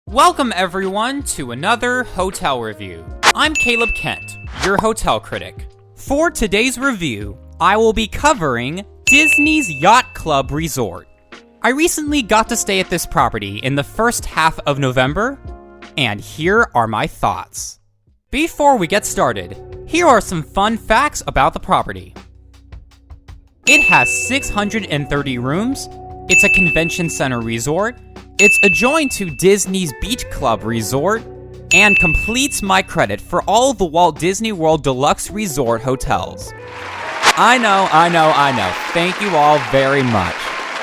Welcome everyone to another hotel review. I'm Caleb Kent, your hotel critic. For today's review, I will be covering Disney's Yacht Club Resort. I recently got to stay at this property in the first half of November, and here are my thoughts. Before we get started, here are some fun facts about the property. It has 630 rooms, it's a convention center resort, it's adjoined to Disney's Beach Club Resort, and completes my credit for all the Walt Disney World Deluxe Resort hotels. I know. Thank you all very much.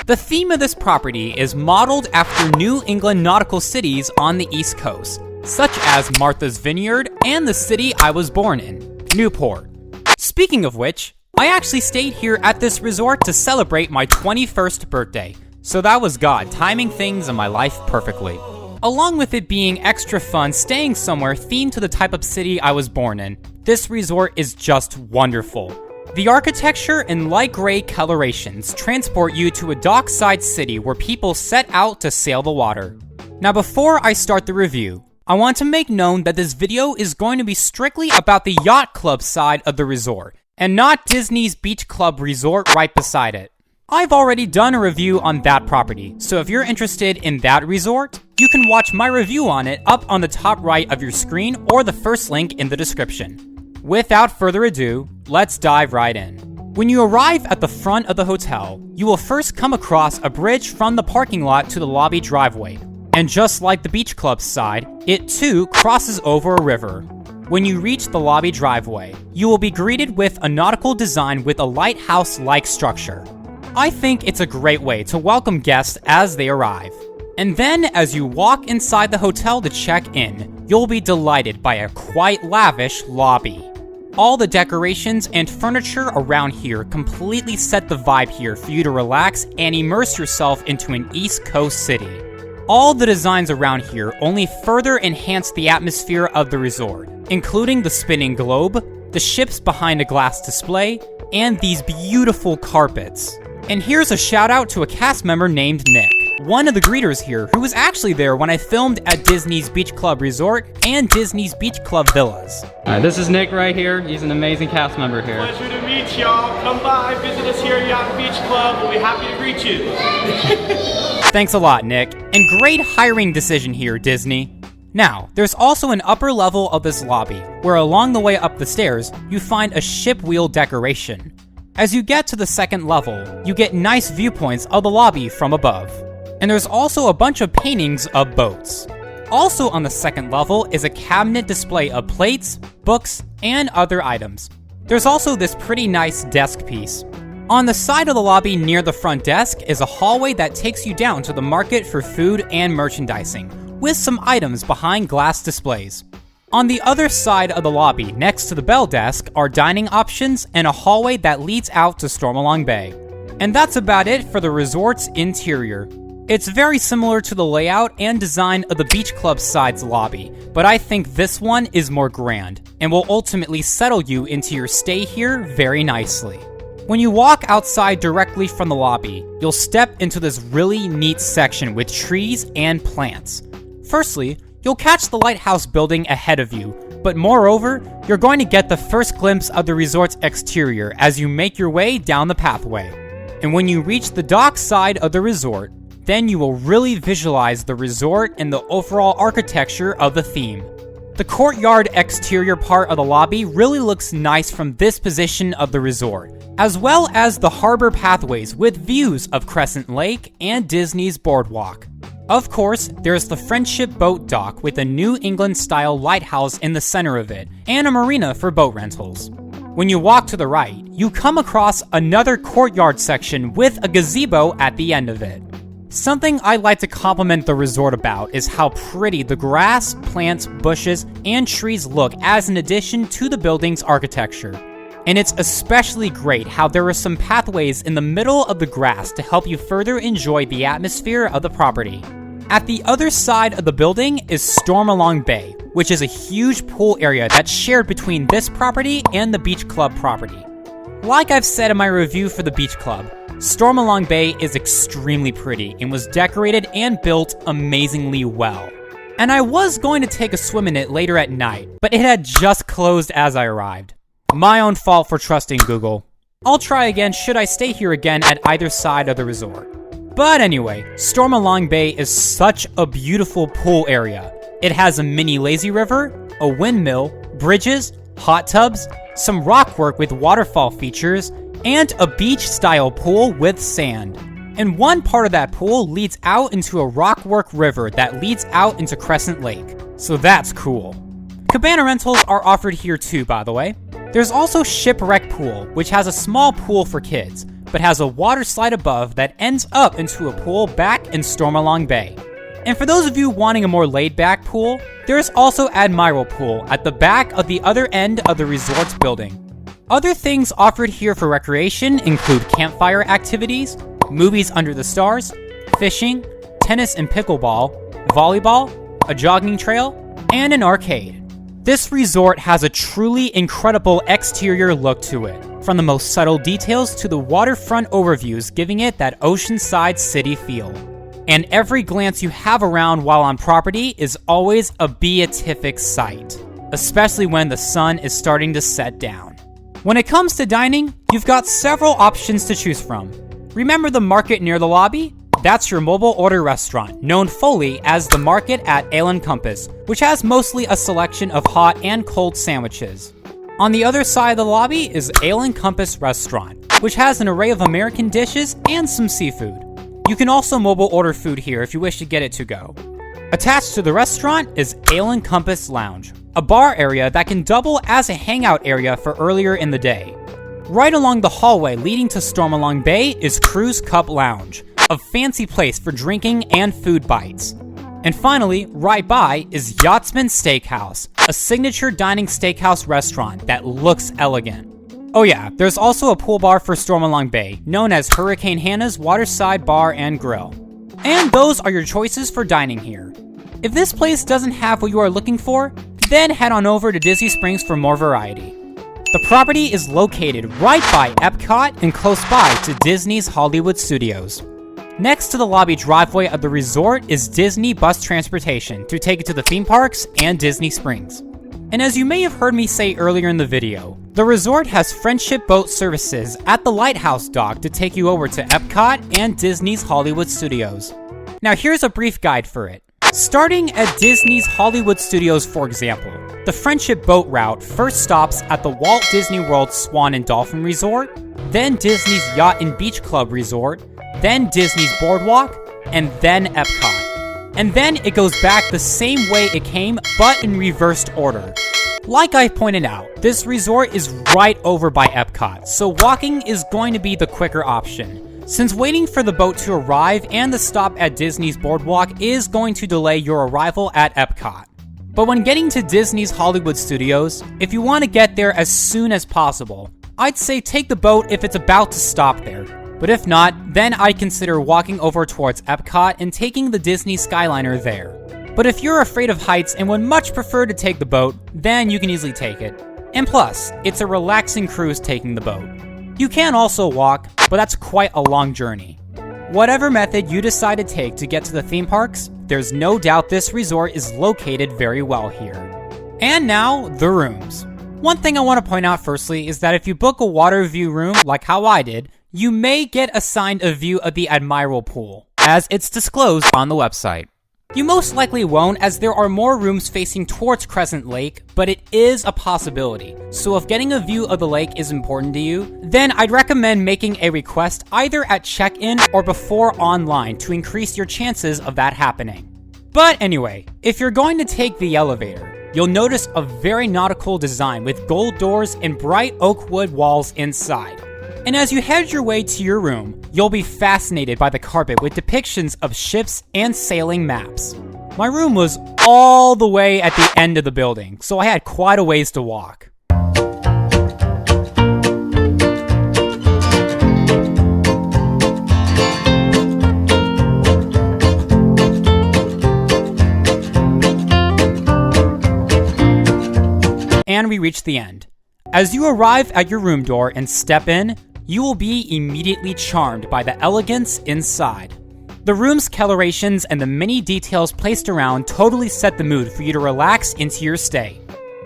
The theme of this property is modeled after New England nautical cities on the East Coast, such as Martha's Vineyard and the city I was born in, Newport. Speaking of which, I actually stayed here at this resort to celebrate my 21st birthday. So that was God timing things in my life perfectly. Along with it being extra fun staying somewhere themed to the type of city I was born in, this resort is just wonderful. The architecture and light gray colorations transport you to a dockside city where people set out to sail the water. Now before I start the review, I want to make known that this video is going to be strictly about the Yacht Club side of the resort, and not Disney's Beach Club Resort right beside it. I've already done a review on that property, so if you're interested in that resort, you can watch my review on it up on the top right of your screen or the first link in the description. Without further ado, let's dive right in. When you arrive at the front of the hotel, you will first come across a bridge from the parking lot to the lobby driveway. And just like the Beach Club's side, it too crosses over a river. When you reach the lobby driveway, you will be greeted with a nautical design with a lighthouse-like structure. I think it's a great way to welcome guests as they arrive. And then as you walk inside the hotel to check in, you'll be delighted by a quite lavish lobby. All the decorations and furniture around here completely set the vibe here for you to relax and immerse yourself into an East Coast city. All the designs around here only further enhance the atmosphere of the resort, including the spinning globe, the ships behind a glass display, and these beautiful carpets. And here's a shout out to a cast member named Nick, one of the greeters here who was actually there when I filmed at Disney's Beach Club Resort and Disney's Beach Club Villas. This is Nick right here. He's an amazing cast member here. Pleasure to meet y'all. Come by, visit us here at Yacht Beach Club. We'll be happy to greet you. Thanks a lot, Nick. And great hiring decision here, Disney. Now, there's also an upper level of this lobby, where along the way up the stairs, you find a ship wheel decoration. As you get to the second level, you get nice viewpoints of the lobby from above. And there's also a bunch of paintings of boats. Also on the second level is a cabinet display of plates, books, and other items. There's also this pretty nice desk piece. On the side of the lobby near the front desk is a hallway that takes you down to the market for food and merchandising, with some items behind glass displays. On the other side of the lobby, next to the bell desk, are dining options and a hallway that leads out to Stormalong Bay. And that's about it for the resort's interior. It's very similar to the layout and design of the Beach Club side's lobby, but I think this one is more grand, and will ultimately settle you into your stay here very nicely. When you walk outside directly from the lobby, you'll step into this really neat section with trees and plants. Firstly, you'll catch the lighthouse building ahead of you, but moreover, you're going to get the first glimpse of the resort's exterior as you make your way down the pathway. And when you reach the dock side of the resort, then you will really visualize the resort and the overall architecture of the theme. The courtyard exterior part of the lobby really looks nice from this position of the resort, as well as the harbor pathways with views of Crescent Lake and Disney's Boardwalk. Of course, there's the Friendship Boat Dock with a New England-style lighthouse in the center of it, and a marina for boat rentals. When you walk to the right, you come across another courtyard section with a gazebo at the end of it. Something I'd like to compliment the resort about is how pretty the grass, plants, bushes, and trees look as an addition to the building's architecture. And it's especially great how there are some pathways in the middle of the grass to help you further enjoy the atmosphere of the property. At the other side of the building is Stormalong Bay, which is a huge pool area that's shared between this property and the Beach Club property. Like I've said in my review for the Beach Club, Stormalong Bay is extremely pretty and was decorated and built amazingly well. And I was going to take a swim in it later at night, but it had just closed as I arrived. My own fault for trusting Google. I'll try again should I stay here again at either side of the resort. But anyway, Stormalong Bay is such a beautiful pool area. It has a mini lazy river, a windmill, bridges, hot tubs, some rock work with waterfall features, and a beach-style pool with sand. And one part of that pool leads out into a rockwork river that leads out into Crescent Lake. So that's cool. Cabana rentals are offered here too, by the way. There's also Shipwreck Pool, which has a small pool for kids, but has a water slide above that ends up into a pool back in Stormalong Bay. And for those of you wanting a more laid-back pool, there is also Admiral Pool at the back of the other end of the resort's building. Other things offered here for recreation include campfire activities, movies under the stars, fishing, tennis and pickleball, volleyball, a jogging trail, and an arcade. This resort has a truly incredible exterior look to it, from the most subtle details to the waterfront overviews giving it that oceanside city feel. And every glance you have around while on property is always a beatific sight, especially when the sun is starting to set down. When it comes to dining, you've got several options to choose from. Remember the market near the lobby? That's your mobile order restaurant, known fully as the Market at Ale and Compass, which has mostly a selection of hot and cold sandwiches. On the other side of the lobby is Ale and Compass Restaurant, which has an array of American dishes and some seafood. You can also mobile order food here if you wish to get it to go. Attached to the restaurant is Ale and Compass Lounge, a bar area that can double as a hangout area for earlier in the day. Right along the hallway leading to Stormalong Bay is Cruise Cup Lounge, a fancy place for drinking and food bites. And finally, right by is Yachtsman Steakhouse, a signature dining steakhouse restaurant that looks elegant. Oh yeah, there's also a pool bar for Stormalong Bay, known as Hurricane Hannah's Waterside Bar and Grill. And those are your choices for dining here. If this place doesn't have what you are looking for, then head on over to Disney Springs for more variety. The property is located right by Epcot and close by to Disney's Hollywood Studios. Next to the lobby driveway of the resort is Disney bus transportation to take you to the theme parks and Disney Springs. And as you may have heard me say earlier in the video, the resort has friendship boat services at the Lighthouse Dock to take you over to Epcot and Disney's Hollywood Studios. Now here's a brief guide for it. Starting at Disney's Hollywood Studios, for example, the Friendship Boat route first stops at the Walt Disney World Swan and Dolphin Resort, then Disney's Yacht and Beach Club Resort, then Disney's Boardwalk, and then Epcot. And then it goes back the same way it came, but in reversed order. Like I pointed out, this resort is right over by Epcot, so walking is going to be the quicker option, since waiting for the boat to arrive and the stop at Disney's Boardwalk is going to delay your arrival at Epcot. But when getting to Disney's Hollywood Studios, if you want to get there as soon as possible, I'd say take the boat if it's about to stop there. But if not, then I'd consider walking over towards Epcot and taking the Disney Skyliner there. But if you're afraid of heights and would much prefer to take the boat, then you can easily take it. And plus, it's a relaxing cruise taking the boat. You can also walk, but that's quite a long journey. Whatever method you decide to take to get to the theme parks, there's no doubt this resort is located very well here. And now, the rooms. One thing I want to point out firstly is that if you book a water view room, like how I did, you may get assigned a view of the Admiral Pool, as it's disclosed on the website. You most likely won't, as there are more rooms facing towards Crescent Lake, but it is a possibility. So if getting a view of the lake is important to you, then I'd recommend making a request either at check-in or before online to increase your chances of that happening. But anyway, if you're going to take the elevator, you'll notice a very nautical design with gold doors and bright oak wood walls inside. And as you head your way to your room, you'll be fascinated by the carpet with depictions of ships and sailing maps. My room was all the way at the end of the building, so I had quite a ways to walk. And we reached the end. As you arrive at your room door and step in, you will be immediately charmed by the elegance inside. The room's colorations and the many details placed around totally set the mood for you to relax into your stay.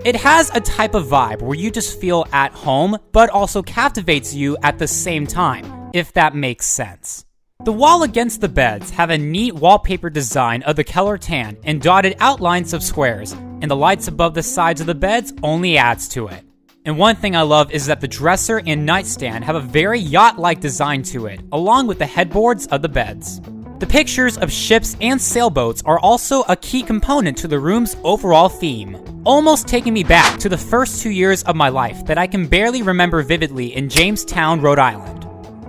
It has a type of vibe where you just feel at home, but also captivates you at the same time, if that makes sense. The wall against the beds have a neat wallpaper design of the color tan and dotted outlines of squares, and the lights above the sides of the beds only adds to it. And one thing I love is that the dresser and nightstand have a very yacht-like design to it, along with the headboards of the beds. The pictures of ships and sailboats are also a key component to the room's overall theme, almost taking me back to the first 2 years of my life that I can barely remember vividly in Jamestown, Rhode Island.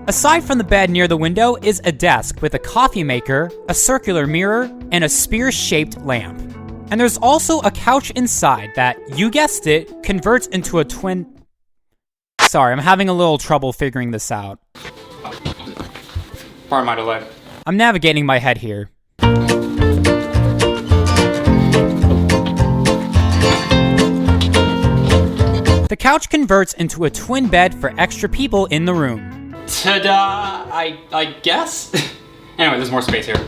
Aside from the bed near the window is a desk with a coffee maker, a circular mirror, and a spear-shaped lamp. And there's also a couch inside that, you guessed it, converts into a twin... Sorry, I'm having a little trouble figuring this out. Pardon my delay. I'm navigating my head here. The couch converts into a twin bed for extra people in the room. Ta-da! I guess? Anyway, there's more space here.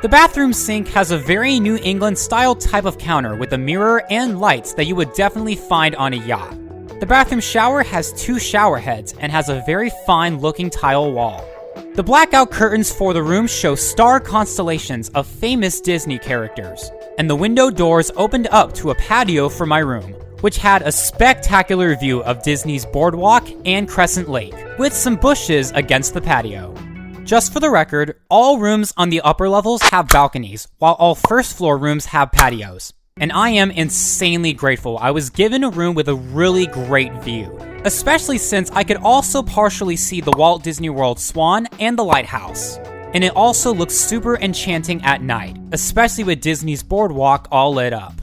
The bathroom sink has a very New England style type of counter with a mirror and lights that you would definitely find on a yacht. The bathroom shower has 2 shower heads and has a very fine looking tile wall. The blackout curtains for the room show star constellations of famous Disney characters, and the window doors opened up to a patio for my room, which had a spectacular view of Disney's boardwalk and Crescent Lake, with some bushes against the patio. Just for the record, all rooms on the upper levels have balconies, while all first floor rooms have patios. And I am insanely grateful I was given a room with a really great view, especially since I could also partially see the Walt Disney World Swan and the lighthouse. And it also looks super enchanting at night, especially with Disney's boardwalk all lit up.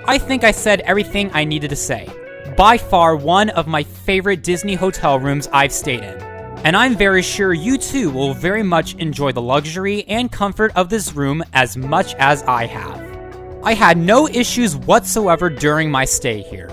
I think I said everything I needed to say. By far one of my favorite Disney hotel rooms I've stayed in. And I'm very sure you too will very much enjoy the luxury and comfort of this room as much as I have. I had no issues whatsoever during my stay here.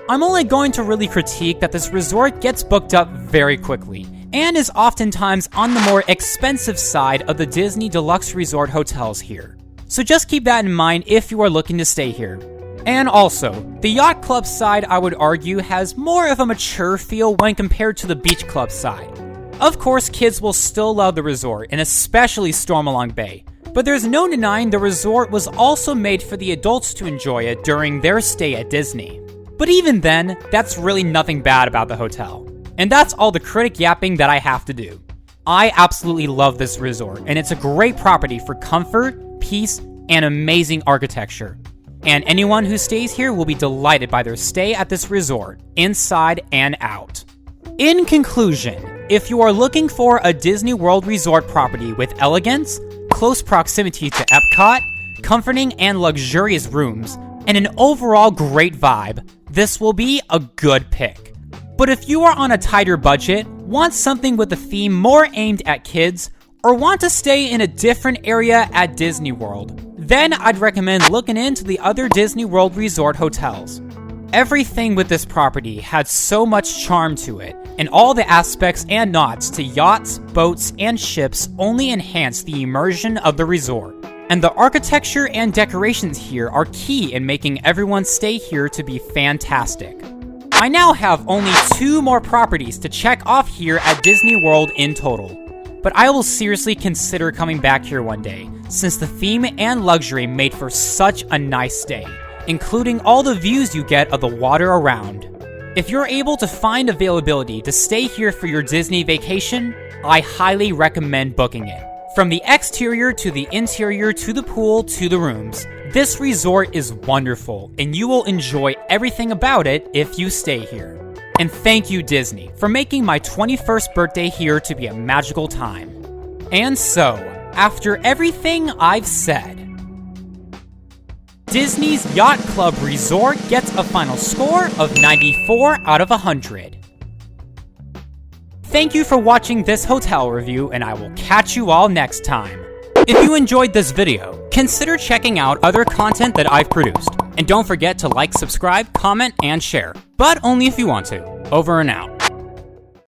I'm only going to really critique that this resort gets booked up very quickly, and is oftentimes on the more expensive side of the Disney Deluxe Resort hotels here. So just keep that in mind if you are looking to stay here. And also, the Yacht Club side, I would argue, has more of a mature feel when compared to the Beach Club side. Of course, kids will still love the resort, and especially Stormalong Bay, but there's no denying the resort was also made for the adults to enjoy it during their stay at Disney. But even then, that's really nothing bad about the hotel. And that's all the critic yapping that I have to do. I absolutely love this resort, and it's a great property for comfort, peace, and amazing architecture. And anyone who stays here will be delighted by their stay at this resort, inside and out. In conclusion, if you are looking for a Disney World Resort property with elegance, close proximity to Epcot, comforting and luxurious rooms, and an overall great vibe, this will be a good pick. But if you are on a tighter budget, want something with a theme more aimed at kids, or want to stay in a different area at Disney World, then I'd recommend looking into the other Disney World Resort hotels. Everything with this property had so much charm to it, and all the aspects and nods to yachts, boats, and ships only enhance the immersion of the resort. And the architecture and decorations here are key in making everyone's stay here to be fantastic. I now have only 2 more properties to check off here at Disney World in total, but I will seriously consider coming back here one day, since the theme and luxury made for such a nice stay, including all the views you get of the water around. If you're able to find availability to stay here for your Disney vacation, I highly recommend booking it. From the exterior to the interior to the pool to the rooms, this resort is wonderful, and you will enjoy everything about it if you stay here. And thank you, Disney, for making my 21st birthday here to be a magical time. And so, after everything I've said, Disney's Yacht Club Resort gets a final score of 94 out of 100. Thank you for watching this hotel review, and I will catch you all next time. If you enjoyed this video, consider checking out other content that I've produced. And don't forget to like, subscribe, comment, and share. But only if you want to. Over and out.